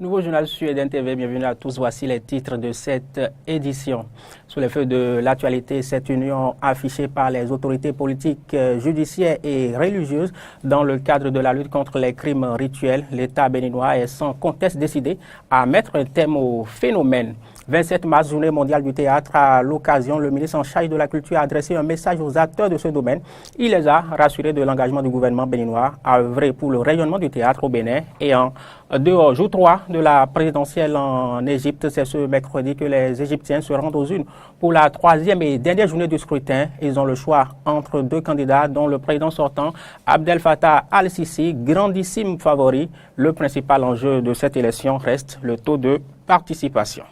Nouveau journal sur Eden TV, bienvenue à tous. Voici les titres de cette édition. Sous les feux de l'actualité, cette union affichée par les autorités politiques, judiciaires et religieuses dans le cadre de la lutte contre les crimes rituels, l'État béninois est sans conteste décidé à mettre un terme au phénomène. 27 mars, journée mondiale du théâtre. À l'occasion, le ministre en charge de la culture a adressé un message aux acteurs de ce domaine. Il les a rassurés de l'engagement du gouvernement béninois à œuvrer pour le rayonnement du théâtre au Bénin. Et en dehors, jour 3 de la présidentielle en Égypte, c'est ce mercredi que les Égyptiens se rendent aux urnes pour la troisième et dernière journée du scrutin. Ils ont le choix entre deux candidats, dont le président sortant, Abdel Fattah al-Sisi, grandissime favori. Le principal enjeu de cette élection reste le taux de participation.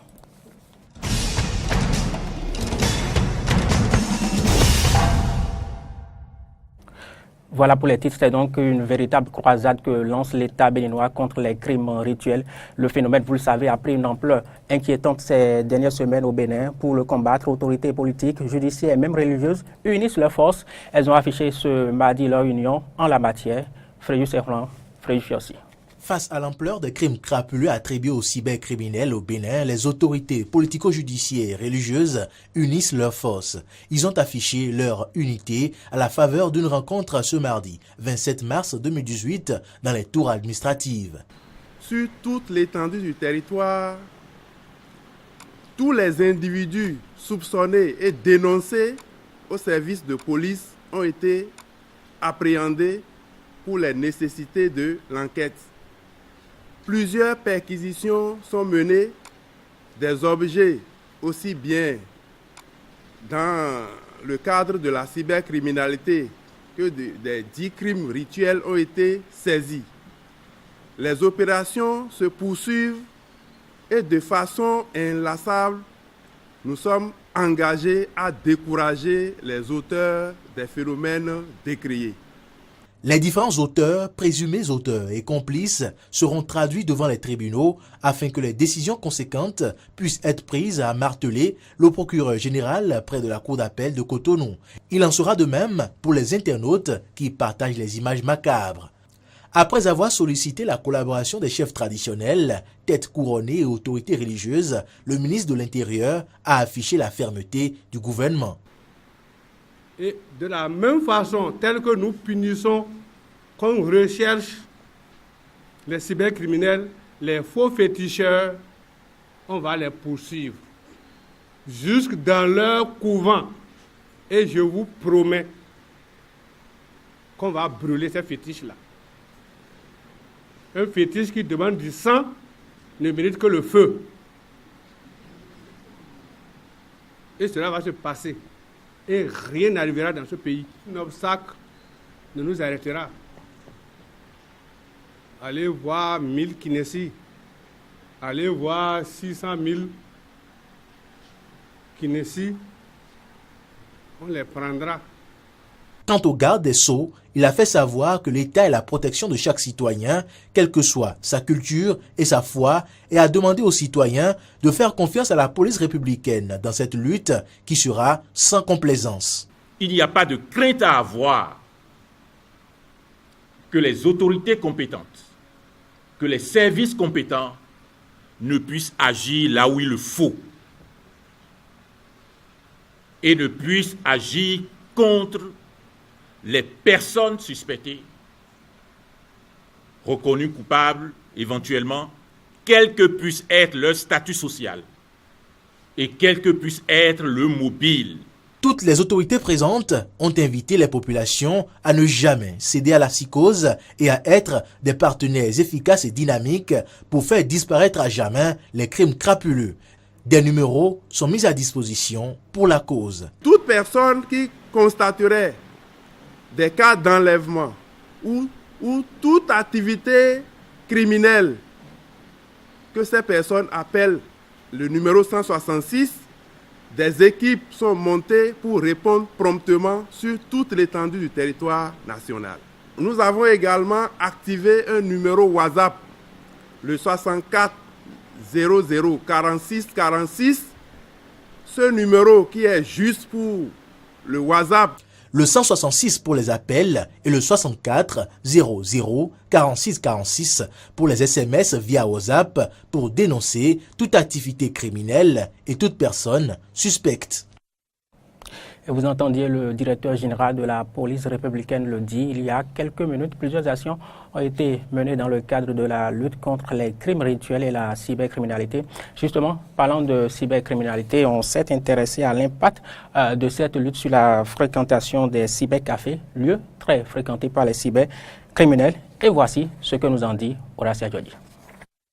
Voilà pour les titres, c'est donc une véritable croisade que lance l'État béninois contre les crimes rituels. Le phénomène, vous le savez, a pris une ampleur inquiétante ces dernières semaines au Bénin. Pour le combattre, autorités politiques, judiciaires et même religieuses unissent leurs forces. Elles ont affiché ce mardi leur union en la matière. Frayus Serran, Frayus Fiossi. Face à l'ampleur des crimes crapuleux attribués aux cybercriminels au Bénin, les autorités politico-judiciaires et religieuses unissent leurs forces. Ils ont affiché leur unité à la faveur d'une rencontre ce mardi, 27 mars 2018, dans les tours administratives. Sur toute l'étendue du territoire, tous les individus soupçonnés et dénoncés au service de police ont été appréhendés pour les nécessités de l'enquête. Plusieurs perquisitions sont menées, des objets aussi bien dans le cadre de la cybercriminalité que des 10 crimes rituels ont été saisis. Les opérations se poursuivent et de façon inlassable, nous sommes engagés à décourager les auteurs des phénomènes décriés. Les différents auteurs, présumés auteurs et complices seront traduits devant les tribunaux afin que les décisions conséquentes puissent être prises, a martelé le procureur général près de la cour d'appel de Cotonou. Il en sera de même pour les internautes qui partagent les images macabres. Après avoir sollicité la collaboration des chefs traditionnels, têtes couronnées et autorités religieuses, le ministre de l'Intérieur a affiché la fermeté du gouvernement. Et de la même façon, telle que nous punissons, qu'on recherche les cybercriminels, les faux féticheurs, on va les poursuivre jusque dans leur couvent. Et je vous promets qu'on va brûler ces fétiches-là. Un fétiche qui demande du sang ne mérite que le feu. Et cela va se passer. Et rien n'arrivera dans ce pays. Un obstacle ne nous arrêtera. Allez voir 1000 Kinési. Allez voir 600 000 Kinési. On les prendra. Quant au garde des Sceaux, il a fait savoir que l'État est la protection de chaque citoyen, quelle que soit sa culture et sa foi, et a demandé aux citoyens de faire confiance à la police républicaine dans cette lutte qui sera sans complaisance. Il n'y a pas de crainte à avoir que les autorités compétentes, que les services compétents ne puissent agir là où il le faut et ne puissent agir contre les personnes suspectées, reconnues coupables éventuellement, quel que puisse être leur statut social et quel que puisse être le mobile. Toutes les autorités présentes ont invité les populations à ne jamais céder à la psychose et à être des partenaires efficaces et dynamiques pour faire disparaître à jamais les crimes crapuleux. Des numéros sont mis à disposition pour la cause. Toute personne qui constaterait des cas d'enlèvement ou toute activité criminelle que ces personnes appellent le numéro 166, des équipes sont montées pour répondre promptement sur toute l'étendue du territoire national. Nous avons également activé un numéro WhatsApp, le 64 00 46 46. Ce numéro qui est juste pour le WhatsApp. le 166 pour les appels et le 64 00 46 46 pour les SMS via WhatsApp pour dénoncer toute activité criminelle et toute personne suspecte. Et vous entendiez le directeur général de la police républicaine le dire il y a quelques minutes. Plusieurs actions ont été menées dans le cadre de la lutte contre les crimes rituels et la cybercriminalité. Justement, parlant de cybercriminalité, on s'est intéressé à l'impact de cette lutte sur la fréquentation des cybercafés, lieux très fréquentés par les cybercriminels. Et voici ce que nous en dit Horacia Djodi.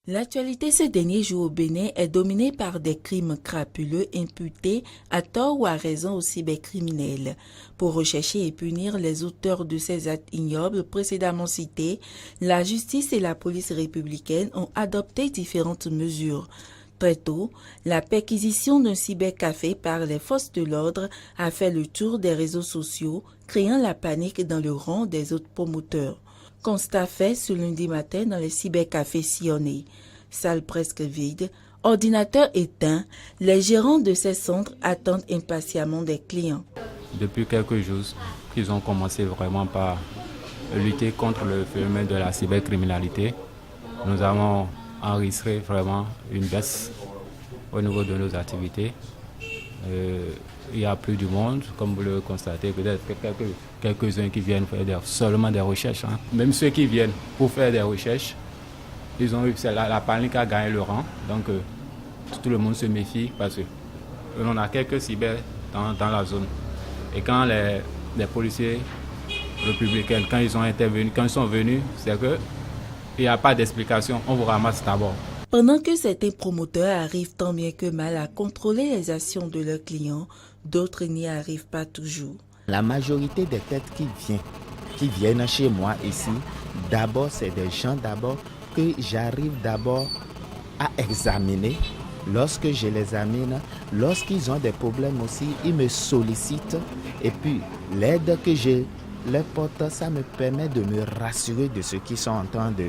L'actualité ces derniers jours au Bénin est dominée par des crimes crapuleux imputés à tort ou à raison aux cybercriminels. Pour rechercher et punir les auteurs de ces actes ignobles précédemment cités, la justice et la police républicaine ont adopté différentes mesures. Très tôt, la perquisition d'un cybercafé par les forces de l'ordre a fait le tour des réseaux sociaux, créant la panique dans le rang des autres promoteurs. Constat fait ce lundi matin dans les cybercafés sillonnés. Salle presque vide, ordinateur éteint, les gérants de ces centres attendent impatiemment des clients. Depuis quelques jours, ils ont commencé vraiment par lutter contre le phénomène de la cybercriminalité. Nous avons enregistré vraiment une baisse au niveau de nos activités. Il n'y a plus du monde, comme vous le constatez, peut-être quelques-uns qui viennent faire seulement des recherches. Même ceux qui viennent pour faire des recherches, ils ont eu la panique a gagné le rang. Donc tout le monde se méfie parce qu'on a quelques cyber dans la zone. Et quand les policiers républicains, quand ils sont venus, c'est qu'il n'y a pas d'explication, on vous ramasse d'abord. Pendant que certains promoteurs arrivent tant bien que mal à contrôler les actions de leurs clients, d'autres n'y arrivent pas toujours. La majorité des têtes qui viennent chez moi ici, d'abord c'est des gens que j'arrive à examiner. Lorsque je les examine, lorsqu'ils ont des problèmes aussi, ils me sollicitent. Et puis l'aide que je leur porte, ça me permet de me rassurer de ce qu'ils sont en train de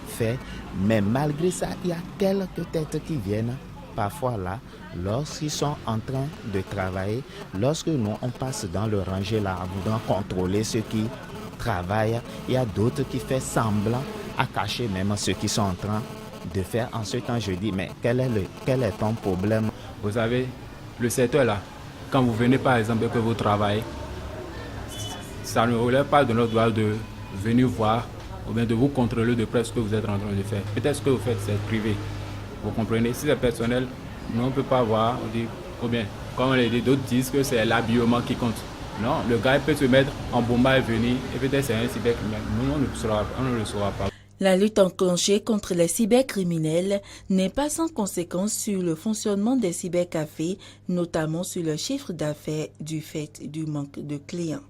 faire. Mais malgré ça, il y a quelques têtes qui viennent parfois là, lorsqu'ils sont en train de travailler, lorsque nous on passe dans le rangé là, voulant contrôler ceux qui travaillent, il y a d'autres qui font semblant à cacher même ceux qui sont en train de faire. En ce temps, je dis, mais quel est ton problème? Vous savez, le secteur là, quand vous venez par exemple et que vous travaillez, ça ne relève pas de notre droit de venir voir ou bien de vous contrôler de près ce que vous êtes en train de faire. Peut-être ce que vous faites, c'est privé. Vous comprenez? Si c'est personnel, nous on ne peut pas voir, on dit, ou bien, comme on l'a dit, d'autres disent que c'est l'habillement qui compte. Non, le gars peut se mettre en bomba et venir, et peut-être c'est un cybercriminel. Nous, on ne le saura pas. La lutte enclenchée contre les cybercriminels n'est pas sans conséquence sur le fonctionnement des cybercafés, notamment sur le chiffre d'affaires du fait du manque de clients.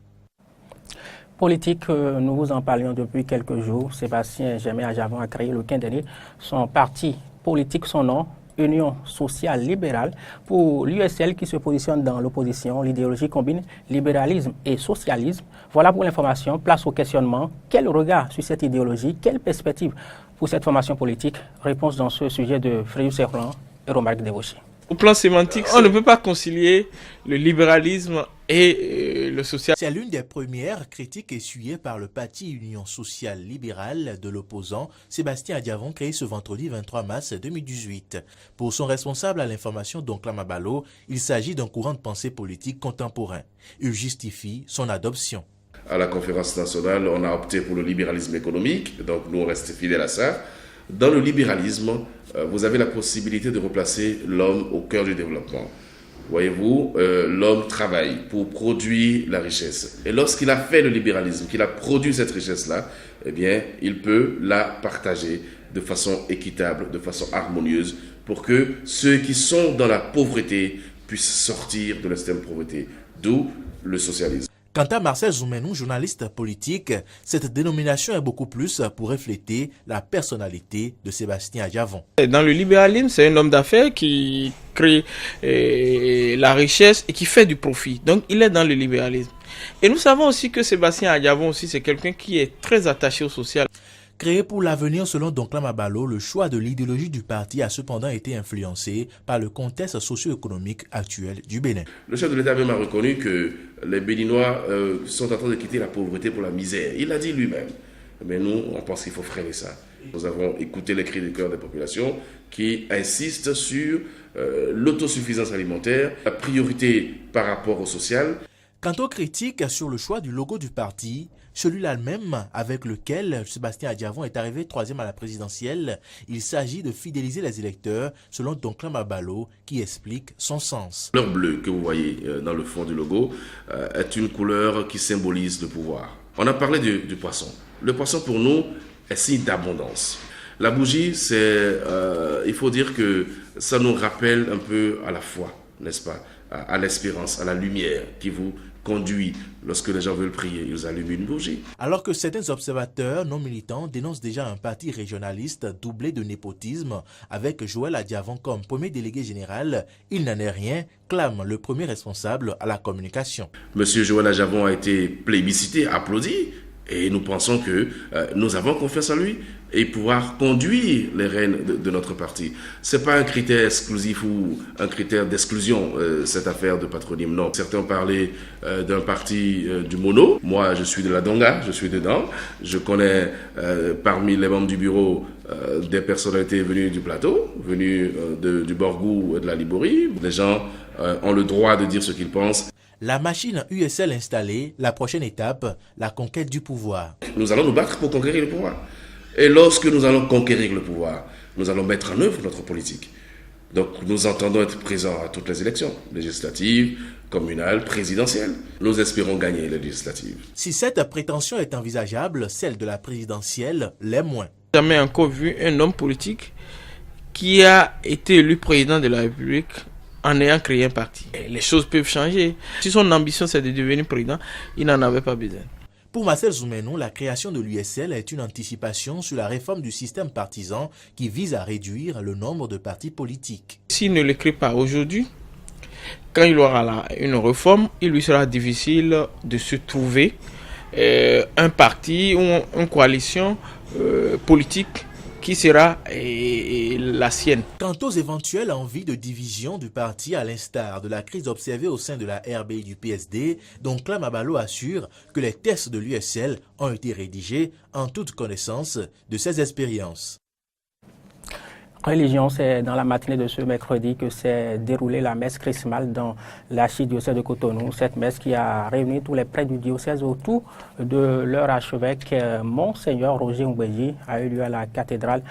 Politique, nous vous en parlions depuis quelques jours. Sébastien Germain-Adjavon a créé le week-end dernier son parti politique, son nom, Union sociale libérale. Pour l'USL qui se positionne dans l'opposition, l'idéologie combine libéralisme et socialisme. Voilà pour l'information. Place au questionnement. Quel regard sur cette idéologie? Quelle perspective pour cette formation politique? Réponse dans ce sujet de Fréjus Serplan et Romaric Devauché. Au plan sémantique, on ne peut pas concilier le libéralisme et le social. C'est l'une des premières critiques essuyées par le parti Union sociale libérale de l'opposant Sébastien Adjavon, créé ce vendredi 23 mars 2018. Pour son responsable à l'information, Doncla Mabalo, il s'agit d'un courant de pensée politique contemporain. Il justifie son adoption. À la conférence nationale, on a opté pour le libéralisme économique, donc nous on reste fidèles à ça. Dans le libéralisme, vous avez la possibilité de replacer l'homme au cœur du développement. Voyez-vous, l'homme travaille pour produire la richesse. Et lorsqu'il a fait le libéralisme, qu'il a produit cette richesse-là, eh bien, il peut la partager de façon équitable, de façon harmonieuse, pour que ceux qui sont dans la pauvreté puissent sortir de l'extrême pauvreté. D'où le socialisme. Quant à Marcel Zoumenou, journaliste politique, cette dénomination est beaucoup plus pour refléter la personnalité de Sébastien Adjavon. Dans le libéralisme, c'est un homme d'affaires qui crée la richesse et qui fait du profit. Donc, il est dans le libéralisme. Et nous savons aussi que Sébastien Adjavon aussi, c'est quelqu'un qui est très attaché au social. Créé pour l'avenir selon Donkla Mabalo, le choix de l'idéologie du parti a cependant été influencé par le contexte socio-économique actuel du Bénin. Le chef de l'État même a reconnu que les Béninois sont en train de quitter la pauvreté pour la misère. Il l'a dit lui-même. Mais nous, on pense qu'il faut freiner ça. Nous avons écouté les cris du cœur des populations qui insistent sur l'autosuffisance alimentaire, la priorité par rapport au social. Quant aux critiques sur le choix du logo du parti, celui-là même avec lequel Sébastien Adjavon est arrivé 3e à la présidentielle, il s'agit de fidéliser les électeurs selon Donkla Mabalo qui explique son sens. La couleur bleue que vous voyez dans le fond du logo est une couleur qui symbolise le pouvoir. On a parlé du poisson. Le poisson pour nous est signe d'abondance. La bougie, il faut dire que ça nous rappelle un peu à la foi, n'est-ce pas, à l'espérance, à la lumière qui vous conduit. Lorsque les gens veulent prier, ils allument une bougie. Alors que certains observateurs non militants dénoncent déjà un parti régionaliste doublé de népotisme avec Joël Adjavon comme premier délégué général, il n'en est rien, clame le premier responsable à la communication. Monsieur Joël Adjavon a été plébiscité, applaudi. Et nous pensons que nous avons confiance en lui et pouvoir conduire les rênes de notre parti. Ce n'est pas un critère exclusif ou un critère d'exclusion, cette affaire de patronyme, non. Certains ont parlé d'un parti du mono. Moi, je suis de la Donga, je suis dedans. Je connais parmi les membres du bureau des personnalités venues du plateau, venues du Borgou et de la Liborie. Les gens ont le droit de dire ce qu'ils pensent. La machine USL installée, la prochaine étape, la conquête du pouvoir. Nous allons nous battre pour conquérir le pouvoir. Et lorsque nous allons conquérir le pouvoir, nous allons mettre en œuvre notre politique. Donc nous entendons être présents à toutes les élections, législatives, communales, présidentielles. Nous espérons gagner les législatives. Si cette prétention est envisageable, celle de la présidentielle l'est moins. Jamais encore vu un homme politique qui a été élu président de la République en ayant créé un parti. Et les choses peuvent changer. Si son ambition c'est de devenir président, il n'en avait pas besoin. Pour Marcel Zoumenon, la création de l'USL est une anticipation sur la réforme du système partisan qui vise à réduire le nombre de partis politiques. S'il ne le crée pas aujourd'hui, quand il aura une réforme, il lui sera difficile de se trouver un parti ou une coalition politique qui sera la sienne. Quant aux éventuelles envies de division du parti à l'instar de la crise observée au sein de la RB et du PSD, Donkla Mabalo assure que les tests de l'USL ont été rédigés en toute connaissance de ces expériences. Religion, c'est dans la matinée de ce mercredi que s'est déroulée la messe chrismale dans l'archidiocèse de Cotonou. Cette messe qui a réuni tous les prêtres du diocèse autour de leur archevêque, Monseigneur Roger Ngweji, a eu lieu à la cathédrale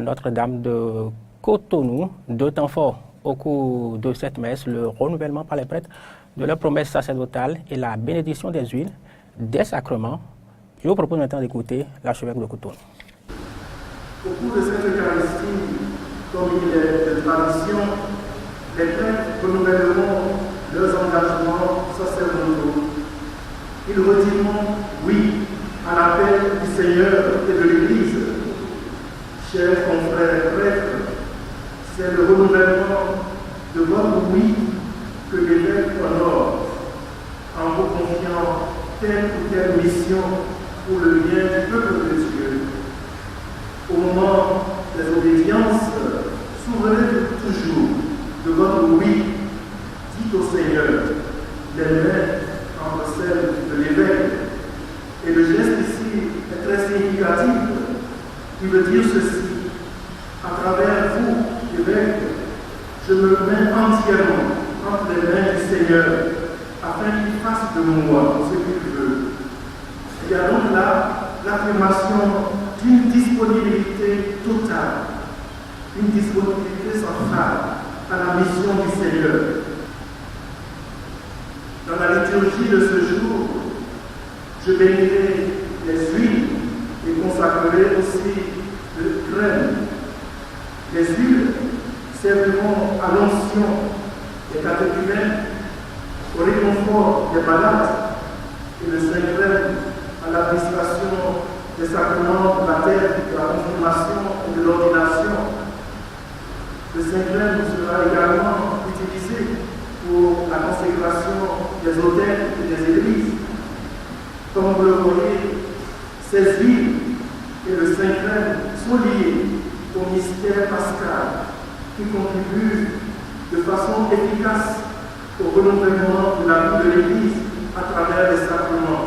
Notre-Dame de Cotonou. Deux temps forts au cours de cette messe, le renouvellement par les prêtres de leurs promesses sacerdotales et la bénédiction des huiles, des sacrements. Je vous propose maintenant d'écouter l'archevêque de Cotonou. Au cours de cette Eucharistie, comme il est de tradition, les prêtres renouvelleront leurs engagements sacerdotaux. Ils rediront oui à l'appel du Seigneur et de l'Église. Chers confrères prêtres, c'est le renouvellement de votre oui que l'évêque honore en vous confiant telle ou telle mission pour le bien du peuple de Dieu. Au moment des obédiences, souvenez-vous toujours de votre oui, dites au Seigneur, les mains entre celles de l'évêque. Et le geste ici est très significatif. Il veut dire ceci, à travers vous, évêque, je me mets entièrement entre les mains du Seigneur, afin qu'il fasse de moi ce qu'il veut. Il y a donc là l'affirmation d'une disponibilité totale, une disponibilité sans faille à la mission du Seigneur. Dans la liturgie de ce jour, je bénirai les huiles et consacrerai aussi le crème. Les huiles serviront à l'onction des catéchumènes, au réconfort des malades, et le Saint-Crème à l'administration des sacrements de la terre, de la confirmation et de l'ordination. Le Saint-Crème sera également utilisé pour la consécration des hôtels et des églises. Comme vous le voyez, ces huiles et le Saint-Crème sont liés au mystère pascal qui contribue de façon efficace au renouvellement de la vie de l'Église à travers les sacrements.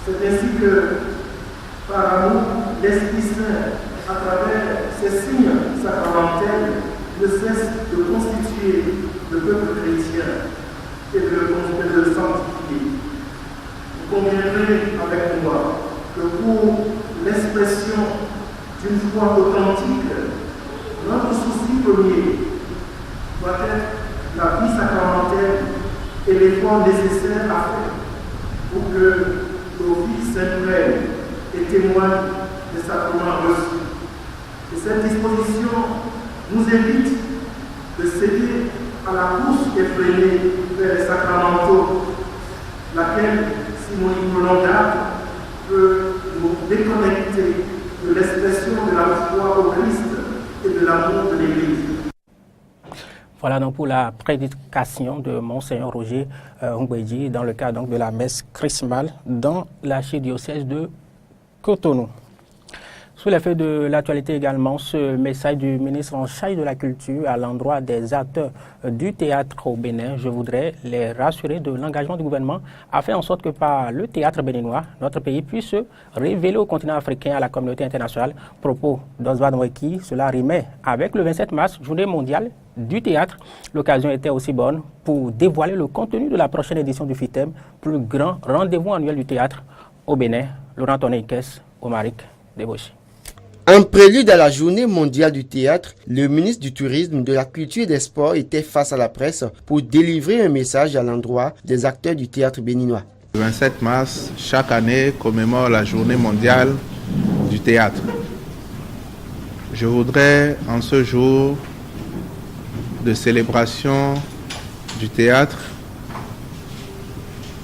C'est ainsi que, par amour, l'Esprit Saint, à travers ces signes sacramentels, ne cesse de constituer le peuple chrétien et de le sanctifier. Vous conviendrez avec moi que pour l'expression d'une foi authentique, notre souci premier doit être la vie sacramentelle et l'effort nécessaire à faire pour que l'Office Saint-Crème et témoigne des sacrements reçus. Et cette disposition nous évite de céder à la course effrénée vers les sacramentaux, laquelle, si mon prolongable, peut nous déconnecter de l'expression de la foi au Christ et de l'amour de l'Église. Voilà donc pour la prédication de Monseigneur Roger Ngwedji dans le cadre donc de la messe chrismale dans l'archidiocèse de Cotonou. Sous l'effet de l'actualité également, ce message du ministre en charge de la culture à l'endroit des acteurs du théâtre au Bénin, je voudrais les rassurer de l'engagement du gouvernement à faire en sorte que par le théâtre béninois, notre pays puisse se révéler au continent africain, à la communauté internationale. Propos d'Oswald Mweki, cela rimait avec le 27 mars, journée mondiale du théâtre. L'occasion était aussi bonne pour dévoiler le contenu de la prochaine édition du FITEB, plus grand rendez-vous annuel du théâtre au Bénin. Laurent Tonekes, Omaric Débauché. En prélude à la journée mondiale du théâtre, le ministre du Tourisme, de la Culture et des Sports était face à la presse pour délivrer un message à l'endroit des acteurs du théâtre béninois. Le 27 mars, chaque année, commémore la journée mondiale du théâtre. Je voudrais, en ce jour de célébration du théâtre,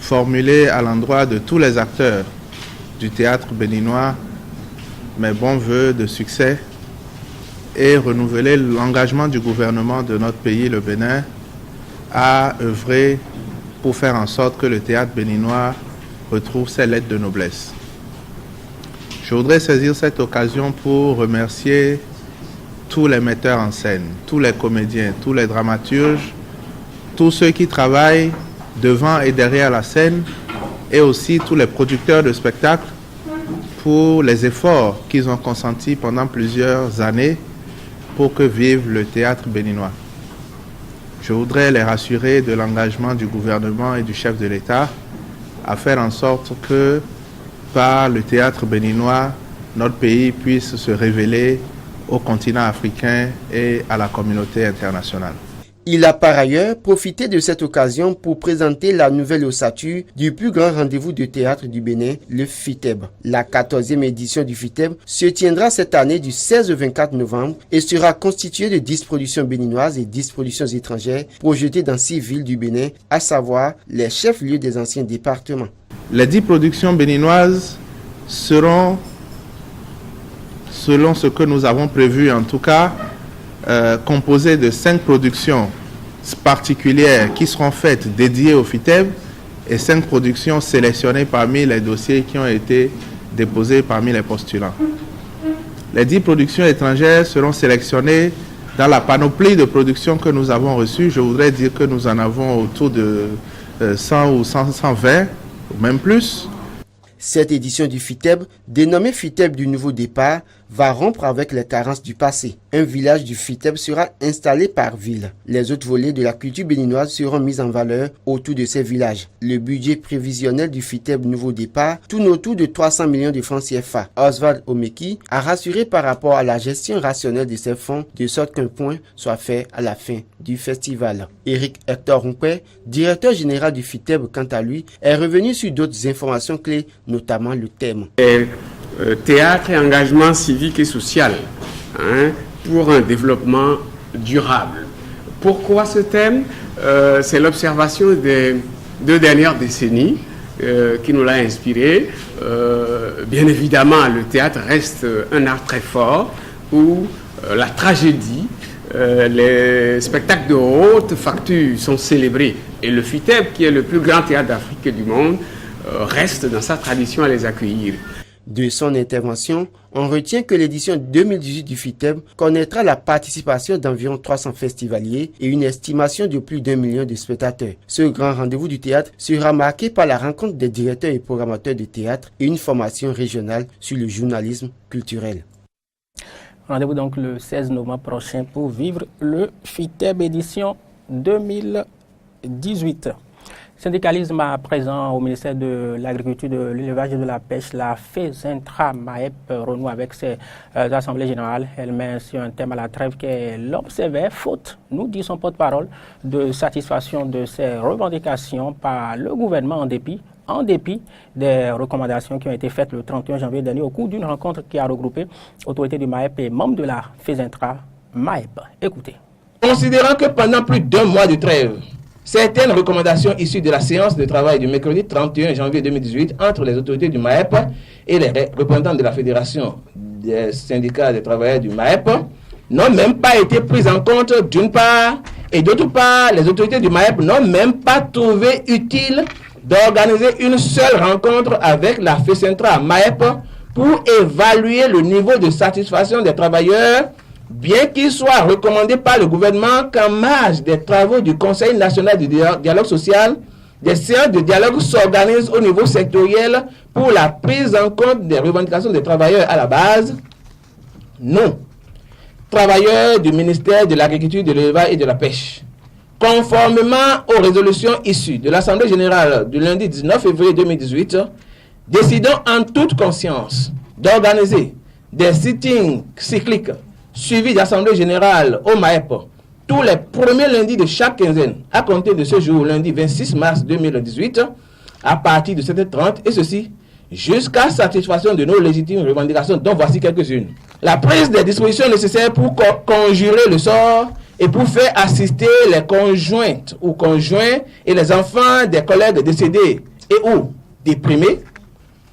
formuler à l'endroit de tous les acteurs du théâtre béninois mes bons voeux de succès et renouveler l'engagement du gouvernement de notre pays, le Bénin, à œuvrer pour faire en sorte que le théâtre béninois retrouve ses lettres de noblesse. Je voudrais saisir cette occasion pour remercier tous les metteurs en scène, tous les comédiens, tous les dramaturges, tous ceux qui travaillent devant et derrière la scène et aussi tous les producteurs de spectacles pour les efforts qu'ils ont consentis pendant plusieurs années pour que vive le théâtre béninois. Je voudrais les rassurer de l'engagement du gouvernement et du chef de l'État à faire en sorte que par le théâtre béninois, notre pays puisse se révéler au continent africain et à la communauté internationale. Il a par ailleurs profité de cette occasion pour présenter la nouvelle ossature du plus grand rendez-vous de théâtre du Bénin, le FITEB. La 14e édition du FITEB se tiendra cette année du 16 au 24 novembre et sera constituée de 10 productions béninoises et 10 productions étrangères projetées dans 6 villes du Bénin, à savoir les chefs-lieux des anciens départements. Les 10 productions béninoises seront, selon ce que nous avons prévu en tout cas, composé de 5 productions particulières qui seront faites dédiées au FITEB et 5 productions sélectionnées parmi les dossiers qui ont été déposés parmi les postulants. Les 10 productions étrangères seront sélectionnées dans la panoplie de productions que nous avons reçues. Je voudrais dire que nous en avons autour de 100 ou 120, ou même plus. Cette édition du FITEB, dénommée FITEB du nouveau départ, va rompre avec les carences du passé. Un village du FITEB sera installé par ville. Les autres volets de la culture béninoise seront mis en valeur autour de ces villages. Le budget prévisionnel du FITEB nouveau départ tourne autour de 300 millions de francs CFA. Oswald Omeki a rassuré par rapport à la gestion rationnelle de ces fonds, de sorte qu'un point soit fait à la fin du festival. Éric Hector Rumpé, directeur général du FITEB, quant à lui, est revenu sur d'autres informations clés, notamment le thème. Théâtre et engagement civique et social pour un développement durable. Pourquoi ce thème? C'est l'observation des 2 dernières décennies qui nous l'a inspiré. Bien évidemment, le théâtre reste un art très fort où la tragédie, les spectacles de haute facture sont célébrés. Et le FITEB, qui est le plus grand théâtre d'Afrique et du monde, reste dans sa tradition à les accueillir. De son intervention, on retient que l'édition 2018 du FITEB connaîtra la participation d'environ 300 festivaliers et une estimation de plus d'1 million de spectateurs. Ce grand rendez-vous du théâtre sera marqué par la rencontre des directeurs et programmateurs de théâtre et une formation régionale sur le journalisme culturel. Rendez-vous donc le 16 novembre prochain pour vivre le FITEB édition 2018. Syndicalisme à présent au ministère de l'Agriculture, de l'Élevage et de la Pêche, la FESINTRA MAEP renoue avec ses assemblées générales. Elle met ainsi un thème à la trêve qu'elle observait, faute, nous dit son porte-parole, de satisfaction de ses revendications par le gouvernement en dépit des recommandations qui ont été faites le 31 janvier dernier au cours d'une rencontre qui a regroupé autorités du MAEP et membres de la FESINTRA MAEP. Écoutez. Considérant que pendant plus d'1 mois de trêve, certaines recommandations issues de la séance de travail du mercredi 31 janvier 2018 entre les autorités du MAEP et les représentants de la Fédération des syndicats des travailleurs du MAEP n'ont même pas été prises en compte d'une part, et d'autre part, les autorités du MAEP n'ont même pas trouvé utile d'organiser une seule rencontre avec la FESINTRA MAEP pour évaluer le niveau de satisfaction des travailleurs, bien qu'il soit recommandé par le gouvernement qu'en marge des travaux du Conseil national du dialogue social, des séances de dialogue s'organisent au niveau sectoriel pour la prise en compte des revendications des travailleurs à la base. Non. Travailleurs du ministère de l'Agriculture, de l'Élevage et de la Pêche. Conformément aux résolutions issues de l'Assemblée générale du lundi 19 février 2018, décidons en toute conscience d'organiser des sittings cycliques suivi d'assemblée générale au MAEP tous les premiers lundis de chaque quinzaine à compter de ce jour, lundi 26 mars 2018, à partir de 7h30, et ceci jusqu'à satisfaction de nos légitimes revendications, dont voici quelques-unes. La prise des dispositions nécessaires pour conjurer le sort et pour faire assister les conjointes ou conjoints et les enfants des collègues décédés et ou déprimés.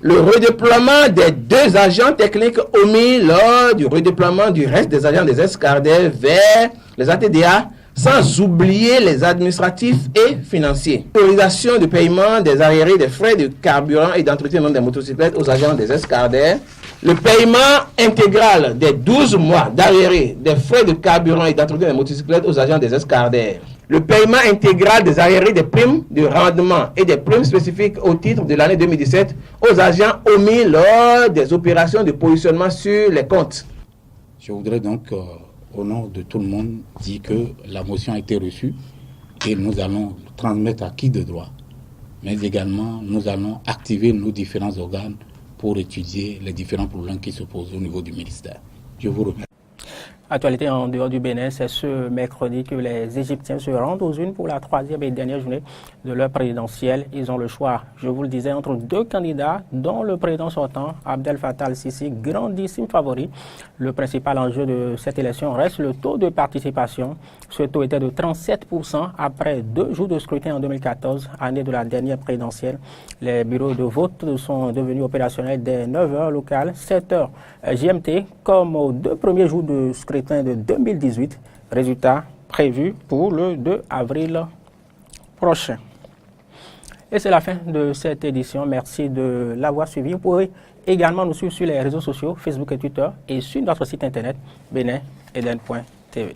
Le redéploiement des 2 agents techniques omis lors du redéploiement du reste des agents des escadrelles vers les ATDA, sans oublier les administratifs et financiers. Autorisation de paiement des arriérés des frais de carburant et d'entretien des motocyclettes aux agents des escadrelles. Le paiement intégral des 12 mois d'arriérés des frais de carburant et d'entretien des motocyclettes aux agents des escadrelles. Le paiement intégral des arriérés des primes de rendement et des primes spécifiques au titre de l'année 2017 aux agents omis lors des opérations de positionnement sur les comptes. Je voudrais donc, au nom de tout le monde, dire que la motion a été reçue et nous allons transmettre à qui de droit. Mais également, nous allons activer nos différents organes pour étudier les différents problèmes qui se posent au niveau du ministère. Je vous remercie. Actualité en dehors du Bénin, c'est ce mercredi que les Égyptiens se rendent aux urnes pour la 3e et dernière journée de leur présidentielle. Ils ont le choix, je vous le disais, entre 2 candidats, dont le président sortant, Abdel Fattah al-Sisi, grandissime favori. Le principal enjeu de cette élection reste le taux de participation. Ce taux était de 37% après 2 jours de scrutin en 2014, année de la dernière présidentielle. Les bureaux de vote sont devenus opérationnels dès 9h locales, 7h GMT, comme aux 2 premiers jours de scrutin de 2018, résultat prévu pour le 2 avril prochain. Et c'est la fin de cette édition. Merci de l'avoir suivi. Vous pourrez également nous suivre sur les réseaux sociaux, Facebook et Twitter, et sur notre site internet benin-eden.tv.